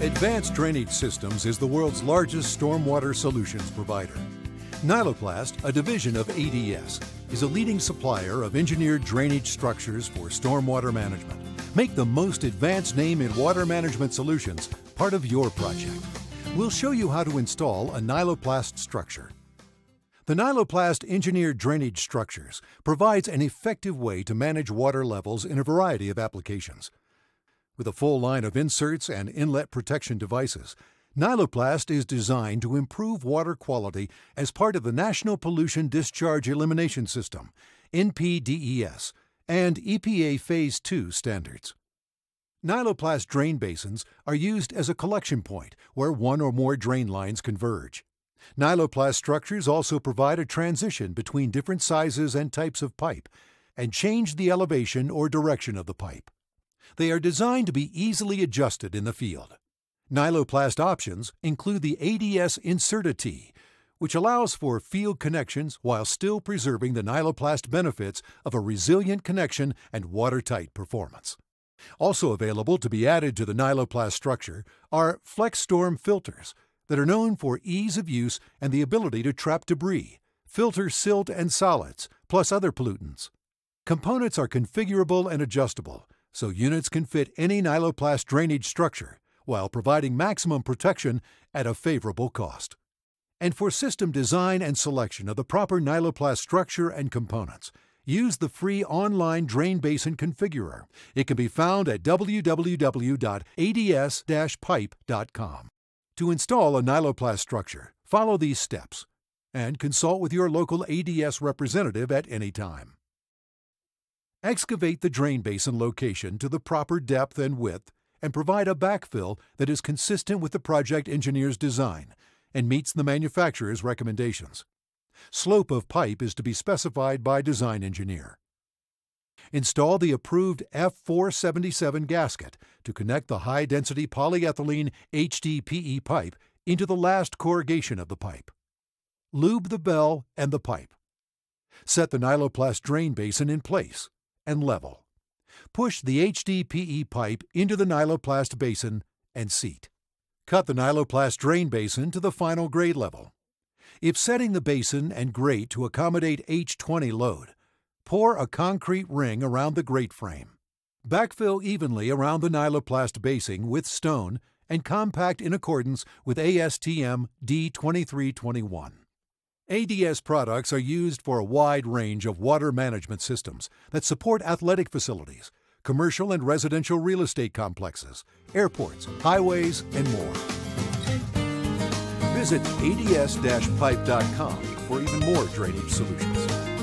Advanced Drainage Systems is the world's largest stormwater solutions provider. Nyloplast, a division of ADS, is a leading supplier of engineered drainage structures for stormwater management. Make the most advanced name in water management solutions part of your project. We'll show you how to install a Nyloplast structure. The Nyloplast Engineered Drainage Structures provides an effective way to manage water levels in a variety of applications. With a full line of inserts and inlet protection devices, Nyloplast is designed to improve water quality as part of the National Pollution Discharge Elimination System, NPDES, and EPA Phase 2 standards. Nyloplast drain basins are used as a collection point where one or more drain lines converge. Nyloplast structures also provide a transition between different sizes and types of pipe and change the elevation or direction of the pipe. They are designed to be easily adjusted in the field. Nyloplast Options include the ADS Insert-A-T, which allows for field connections while still preserving the Nyloplast benefits of a resilient connection and watertight performance. Also available to be added to the Nyloplast structure are FlexStorm Filters that are known for ease of use and the ability to trap debris, filter silt and solids, plus other pollutants. Components are configurable and adjustable, so units can fit any Nyloplast drainage structure while providing maximum protection at a favorable cost. And for system design and selection of the proper Nyloplast structure and components, use the free online Drain Basin Configurer. It can be found at www.ads-pipe.com. To install a Nyloplast structure, follow these steps and consult with your local ADS representative at any time. Excavate the drain basin location to the proper depth and width and provide a backfill that is consistent with the project engineer's design and meets the manufacturer's recommendations. Slope of pipe is to be specified by design engineer. Install the approved F477 gasket to connect the high-density polyethylene HDPE pipe into the last corrugation of the pipe. Lube the bell and the pipe. Set the Nyloplast drain basin in place and level. Push the HDPE pipe into the Nyloplast basin and seat. Cut the Nyloplast drain basin to the final grade level. If setting the basin and grate to accommodate H20 load, pour a concrete ring around the grate frame. Backfill evenly around the Nyloplast basing with stone and compact in accordance with ASTM D2321. ADS products are used for a wide range of water management systems that support athletic facilities, commercial and residential real estate complexes, airports, highways, and more. Visit ads-pipe.com for even more drainage solutions.